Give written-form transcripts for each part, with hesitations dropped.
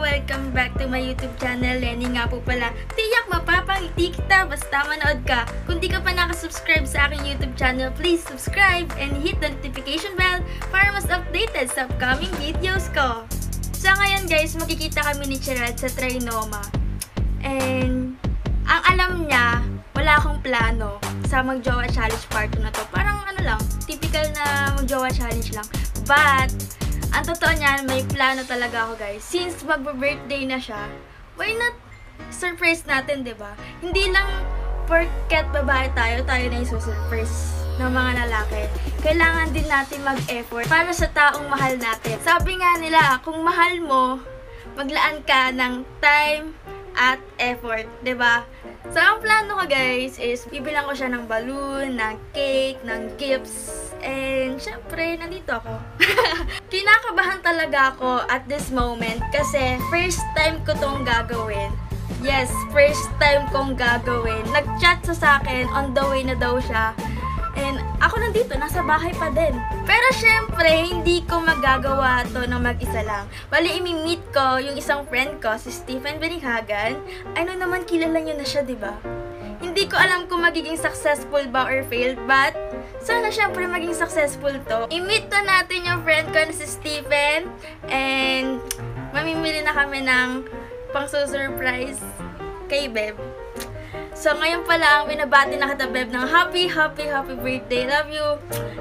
Welcome back to my YouTube channel. Lenny nga po pala. Tiyak mapapangiti kita basta manood ka. Kung di ka pa nakasubscribe sa aking YouTube channel, please subscribe and hit the notification bell para mas updated sa upcoming videos ko. So ngayon guys, makikita kami ni Gerald sa Trinoma. And ang alam niya, wala akong plano sa mag-jowa challenge part 2 na to. Parang ano lang, typical na mag-jowa challenge lang. But ang totoo niyan, may plano talaga ako guys. Since mag-birthday na siya, why not surprise natin, diba? Hindi lang porket babae tayo na yung surprise ng mga lalaki. Kailangan din natin mag-effort para sa taong mahal natin. Sabi nga nila, kung mahal mo, maglaan ka ng time at effort, diba? So, ang plano ko guys is bibilang ko siya ng balloon, ng cake, ng gifts, and syempre, nandito ako. Kinakabahan talaga ako at this moment kasi first time ko tong gagawin. Yes, first time kong gagawin. Nag-chat sa akin, on the way na daw siya. And ako nandito, nasa bahay pa din. Pero syempre, hindi ko magagawa to ng mag-isa lang. Bali, imi-meet ko yung isang friend ko, si Stephen Benighagan. Ano naman, kilala nyo na siya, diba? Hindi ko alam kung magiging successful ba or failed, but sana syempre maging successful to. I-meet na natin yung friend ko na si Stephen. And mamimili na kami ng pang-surprise kay Beb. So, ngayon pala ang binabati na kita, Beb, ng happy birthday. Love you.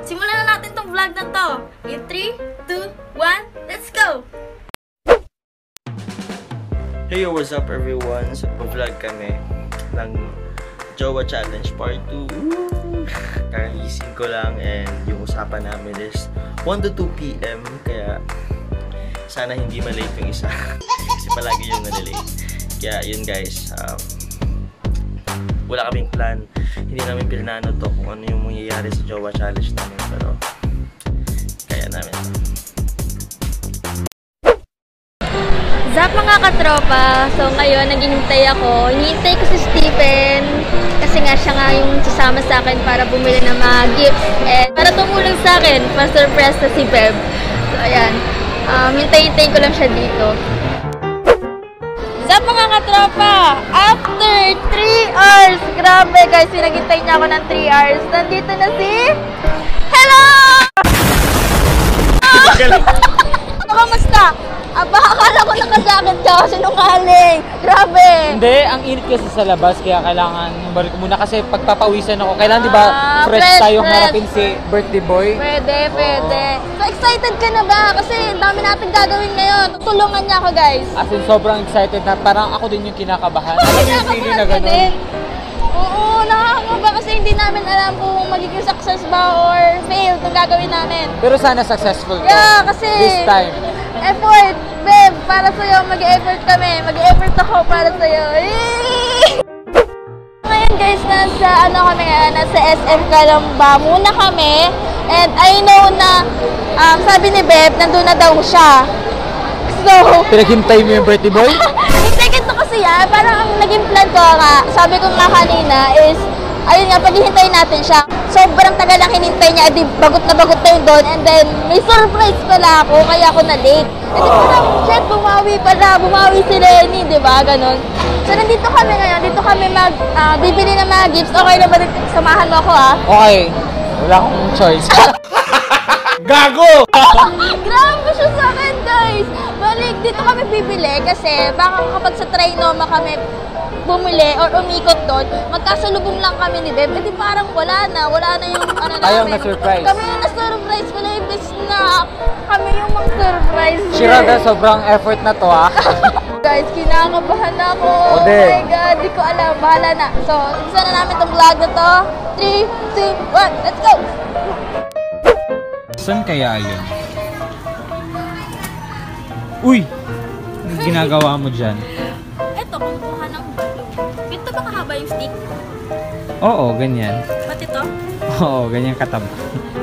Simulan na natin tong vlog na to. In 3, 2, 1, let's go! Hey, what's up everyone? So, vlog kami ng Jowa Challenge Part 2. Kakagising ko lang and yung usapan namin is 1 to 2 PM. Kaya, sana hindi malate yung isa. Kasi palagi yung nalilate. Kaya, yun guys. Wala kaming plan. Hindi namin pinano to kung ano yung mangyayari sa Jowa Challenge namin. Pero, kaya namin. Zap mga katropa. So ngayon, naghihintay ako. Hinihintay ko si Stephen. Kasi nga siya nga yung sasama sa akin para bumili ng mga gifts. And para tumulong sa akin, pa-surprise na si Beb. So ayan. Hintay-hintayin ko lang siya dito. Zap mga katropa! After 3 hours! Grabe guys, pinaghintay niya ako ng 3 hours. Nandito na si... Hello! Kamusta? Aba, akala ko nakajakit ka kasi sinungaling. Grabe. Hindi, ang init kasi sa labas kaya kailangan balik ko muna kasi pagpapawisan ako. Kailangan 'di ba fresh tayong harapin si birthday boy? Pwede. So excited ka na ba? Kasi dami natin gagawin ngayon. Tutulungan niya ako, guys. As in, sobrang excited na parang ako din yung kinakabahan. Ako yung feeling na gano'n. Oo, nakakaba kasi hindi namin alam kung magiging success ba or fail itong gagawin namin. Pero sana successful to. Yeah, kasi this time. Effort, Beb, para sa'yo. Mag-effort kami. Mag-effort ako para sa'yo. Ngayon guys, nasa SM Calamba muna kami. And I know na, sabi ni Beb, nandun na daw siya. So, pinaghintay mo yung birthday boy? hintay ko kasi parang ang naging plan ko nga, sabi ko nga kanina is, ayun nga, paghihintayin natin siya. Sobrang tagal lang hinintay niya, edi bagot na yun doon. And then, may surprise pala ako, kaya ako na-late. And then parang, shit, bumawi si Lenny, diba? Ganon. So, nandito kami ngayon, dito kami bibili ng mga gifts. Okay na ba, samahan mo ako Okay, wala akong choice. Gago! Grabe siya sa akin, guys! Balik, dito kami bibili kasi baka kapag sa Trinoma kami bumili or umikot doon, magkasalubong lang kami ni Beb. Di parang wala na yung ano namin. Ayaw na surprise. Kami yung na-surprise pala yung na kami yung mag-surprise. Shirada, sobrang effort na to Guys, kinakabahan ako. Oh my God, di ko alam. Bahala na. So, isa na namin itong vlog na to. 3, 2, 1, let's go! Saan kaya yun? Uy! Anong ginagawa mo dyan? Eto, kumukuha ng balloon. Ito ba kahaba yung stick? Oo, ganyan. Pati ito? Oo, ganyan kataba.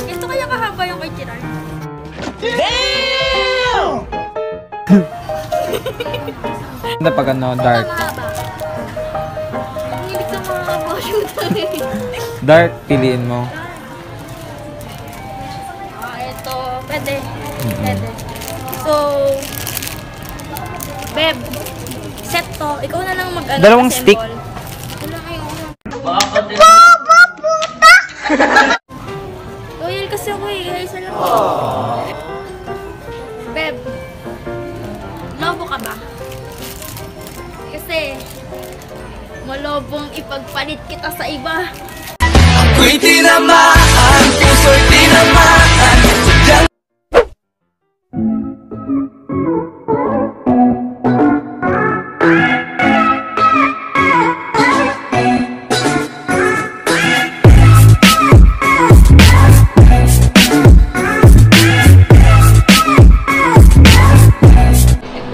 Ito kaya kahaba yung kay Gerard? Damn! Ano pag ano, dark? Mahaba. Ang ibig sa mga kapashoot. Dark, piliin mo. Ito. Pwede. Pwede. So, Beb, set to. Ikaw na lang mag-ano. Dalawang assemble. stick. Wala kayo. Puta! Loyal kasi ako eh. Isa lang. Beb, lobo ka ba? Kasi, malobong ipagpalit kita sa iba. Ako'y tinamaan, puso'y tinamaan.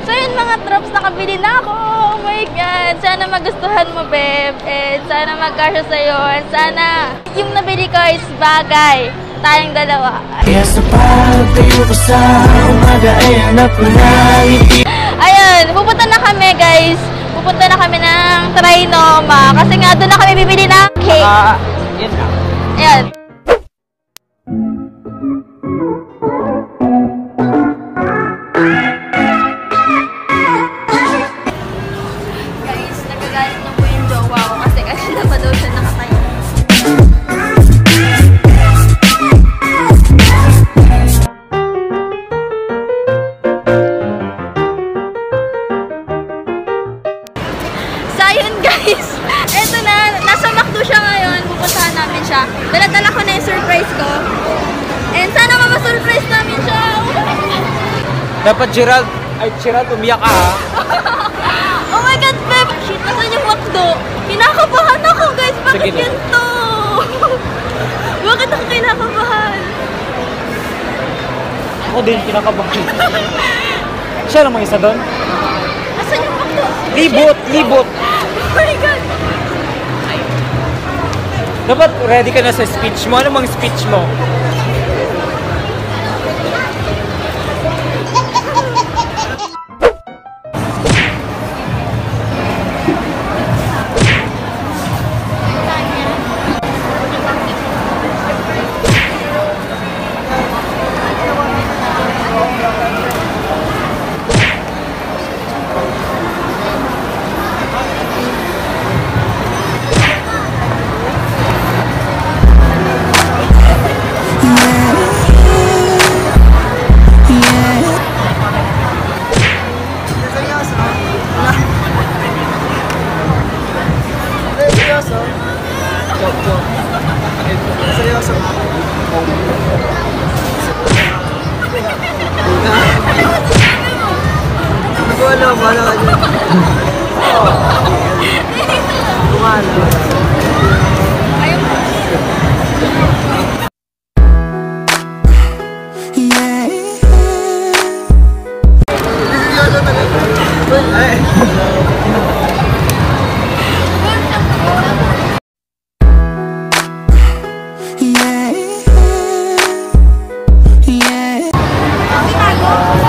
So yun mga drops, nakabili na ako. Oh my God. Sana magustuhan mo, Beb. And sana magkasya sa'yo. And sana yung nabili ko is bagay. Tayong dalawa. Kaya sa pagtayo ko sa umaga ay hanap ko na ngiti. Ayun, pupunta na kami guys. Pupunta na kami ng Trinoma. Kasi nga doon na kami bibili ng cake. Yun lang. Ayan. Guys, nagagalit na po yung jowa ko kasi kanina pa daw siya nakatayo. So ayun guys, eto na, nasa McDo siya ngayon, pupuntahan namin siya. Dala-dala ko na yung surprise ko. And sana mamasurprise namin siya. Dapat Gerald, umiyak ka ha. Oh my God, Beb! Shit, nasan yung McDo? Kinakabahan ako guys, bakit Sige na. ganito? Bakit ako kinakabahan? Ako din, kinakabahan. Siya lang mga isa doon. Nasan yung McDo? Libot! Oh my God! Dapat ready ka na sa speech mo. Ano mang speech mo? Seryoso nga. Hindi ko alam, wala ka dyan. Kumala.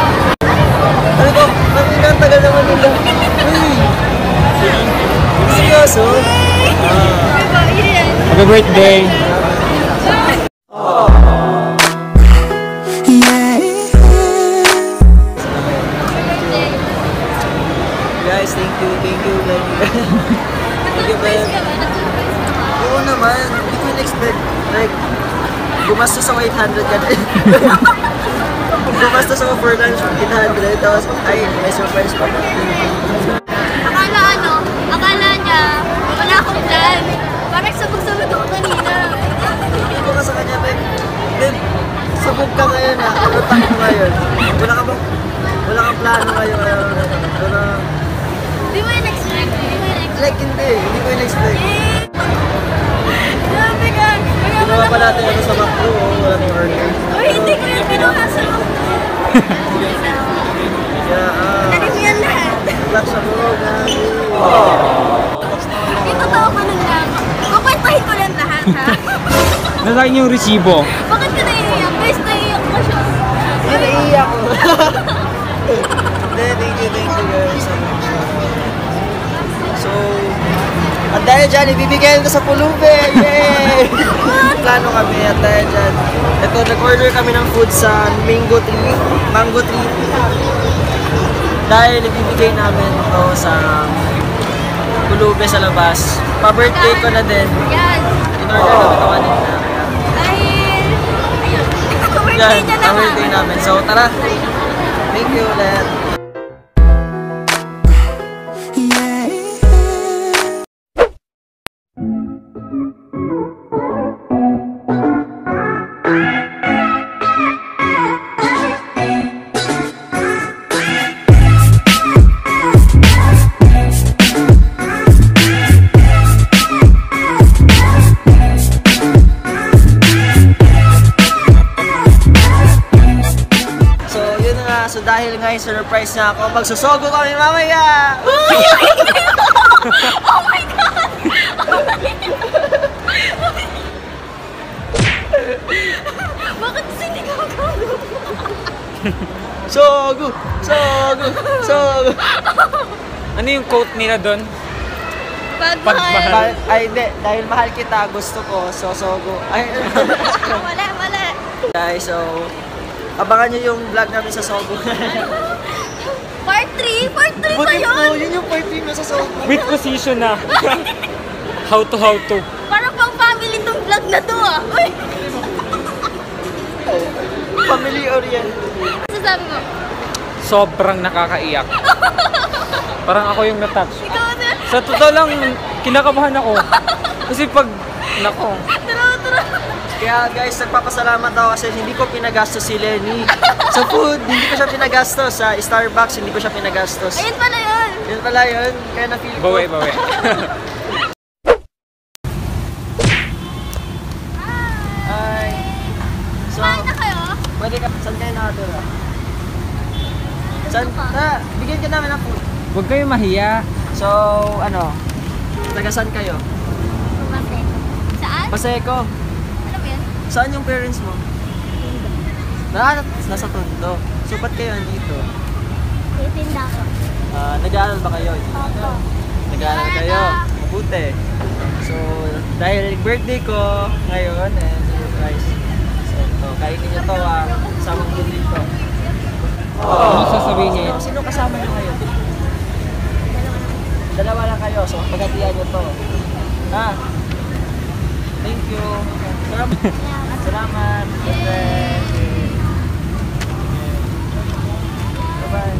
Ano to? Ang tagal naman nila. Seryoso? Happy birthday! Guys, thank you. Thank you, Ben. Oo naman, hindi ko in-expect. Like, gumastos ako 800 ka din. Gumastos ako for lunch 800. Tapos, ay, may surprise pa. Akala niya, wala akong plan. Parang sabog-sabog ako kanina. Hindi ko ka sa kanya, Ben. Ben, sabog ka ngayon ha. Utak mo ngayon. Wala kang plano ngayon. Di mo yung expect? Like, hindi ko in-expect. Grabe ka. Ginawa pa natin ano sa macro, wala nang order. Uy, hindi ko yung pinuha sa loob. Kaya, Dali mo yan lahat. relax ako, gabi. Itotoo ko lang lang. Kukwentahin ko lang lahat, ha? Nasaan yung resibo? Bakit ka naiiyak? Guys, naiiyak ko siya. Naiiyak ko. Thank you guys. So, at dahil dyan, ibibigay na sa Pulube! Yay! Plano kami at dahil dyan. Ito, nag-order kami ng food sa Mango Tree. Dahil ibibigay namin ito sa kulube sa labas. Pa-birthday ko na din. Yan. In-order namin ito kanina. Dahil, ayun, birthday Yan, niya ang naman. birthday namin. So tara. Thank you ulit. So dahil nga yung surprise niya ako, magsusogo kami mamaya! Oh my God! Bakit sinigaw? Sogo! Sogo! Sogo! Ano yung quote nila doon? Pagmahal. Ay hindi, dahil mahal kita, gusto ko, sosogo. Ay, Mali. guys, so abangan nyo yung vlog namin sa Sogo. Part 3 ba Buti yun? po, yun yung part 3 na sa Sogo. With position na. How to. Parang pang family tong vlog na to ah. Uy! Family oriented. Sasabi mo, Sobrang nakakaiyak. Parang ako yung na-touch. ikaw na. Sa totoo lang, kinakabahan ako. Kasi pag, nako, Tara. Kaya guys, nagpapasalamat ako kasi hindi ko pinagastos si Lenny. Sa food, hindi ko siya pinagastos. Sa Starbucks, hindi ko siya pinagastos. Ayun pala yun. Yun pala yun. Kaya na-feel ko. bawi. Ay. So, Kain na kayo? pwede ka, saan kayo nakatira? Saan? Bigyan ka namin ng food. Huwag kayo mahiya. So, ano? Taga saan kayo? Saan? Paseco. Ano ba yan? Saan yung parents mo? Nasa Tondo. So, ba't kayo andito? Titinda ko. Nag-aaral ba kayo? Opo. Nag-aaral kayo? Mabuti. So, dahil birthday ko ngayon, surprise. So, ito, kainin nyo to, samang ko dito. Ano sasabihin niya yun? Sino kasama nyo ngayon? Dalawa lang kayo, so pagkatiyan nyo to. Ha? Thank you. Salamat. Okay. Bye-bye.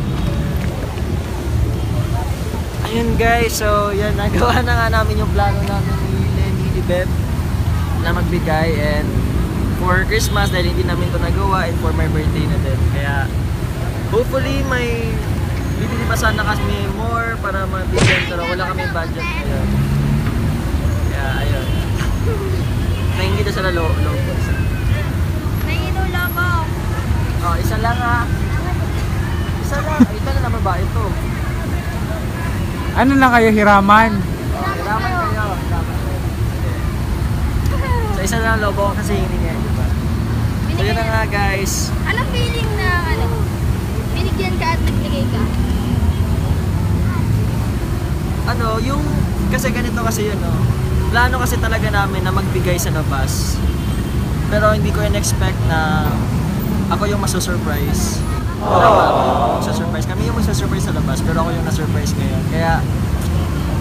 Ayun guys, so yan, nagawa na nga namin yung plano namin ni Lenny, ni Beb na magbigay, and for Christmas dahil hindi namin to nagawa, and for my birthday na din. Kaya hopefully may bibili pa sana kami more para mabigyan, pero wala kami budget ngayon. Kaya ayun. Nahingi na sa loob. Nainom labo. Oh, isa lang ha. Isa lang. Ay, ito na naman ba? Ito. Ano lang kayo, hiraman? Hiraman kayo. So, isa lang lobo kasi hiningi. Diba? So, yun na nga guys. Anong feeling na binigyan ka at nagbigay ka? Yung kasi ganito kasi yun, no? Plano kasi talaga namin na magbigay sa labas. Pero hindi ko in-expect na ako yung maso-surprise. Ako yung maso-surprise. Kami yung maso-surprise sa labas, pero ako yung na-surprise ngayon. Kaya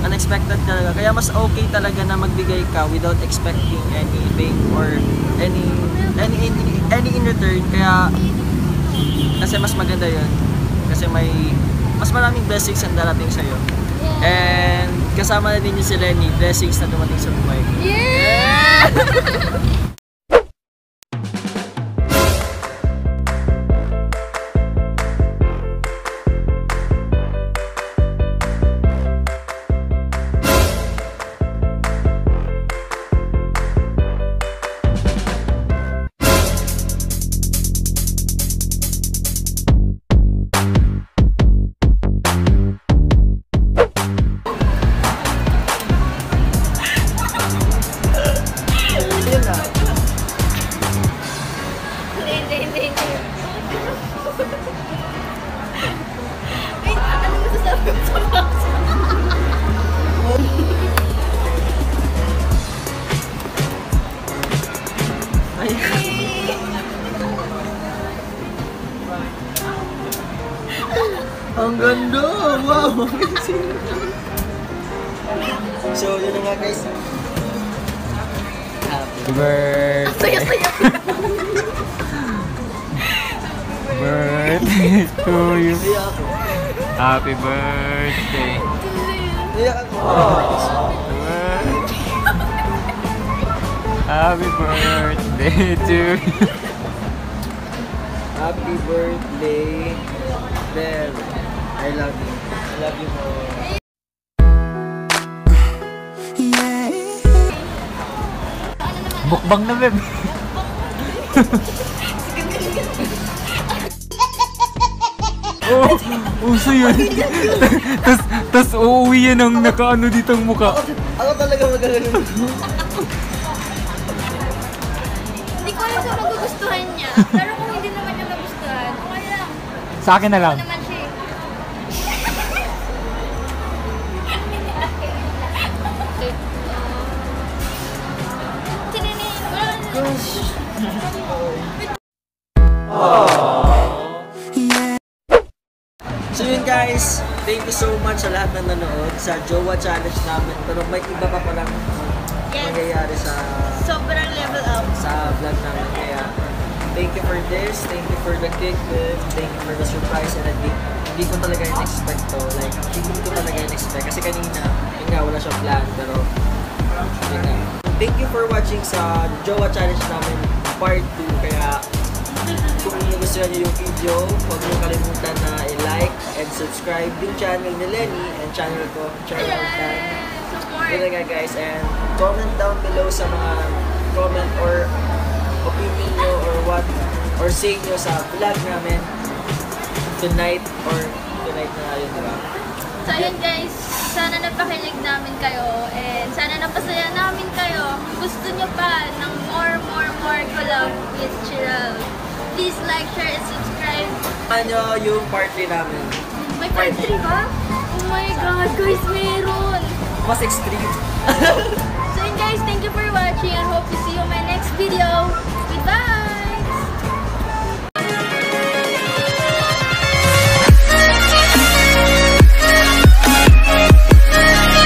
unexpected talaga. Kaya mas okay talaga na magbigay ka without expecting anything or any in return. Kaya kasi mas maganda yun. Kasi mas maraming blessings ang darating sa'yo. And kasama na din yung si Lenny, blessings na dumating sa buhay ko. Yeah! Yun na. Ang ganda! Wow! So, yun na nga guys. Happy birthday. Birthday to you. Iyak ako. Happy birthday. Iyak ako. Happy birthday to you. Happy birthday, Belle. I love you. I love you more. Bukbang na, beb. Oh, uso yun. Tas uuwi yan ang nakaano dito ang muka. Ako talaga magagaling. Hindi ko alam kung magugustuhan niya. Pero kung hindi naman niya magustuhan, okay lang. Sa akin na lang. Ako naman siya eh. Tinini, wala ka na. So yun guys, thank you so much sa lahat ng nanood sa Jowa Challenge namin. Pero may iba pa palang nangyayari sa Sobrang level up. vlog namin. Kaya thank you for this, thank you for the cake, thank you for the surprise. And hindi ko talaga in-expect to. Like, hindi ko talaga in-expect. Kasi kanina, yun nga, wala siyang plan. Pero, yun nga. Thank you for watching sa Jowa Challenge namin part 2. Kaya, kung nagustuhan niyo yung video, huwag niyo kalimutan na i-like and subscribe yung channel ni Lenny and channel ko, Channel Time. Yun na nga guys, and comment down below sa mga comment or opinion nyo or what or say nyo sa vlog namin tonight na yun, diba? So ayun guys, sana napakilig namin kayo and sana napasaya namin kayo. Kung gusto nyo pa ng more collab with Chiral, please like, share, and subscribe. Ano yung part 3 namin? May part 3 ba? Oh my god guys, meron! Mas extreme. So yun guys, thank you for watching and hope to see you in my next video.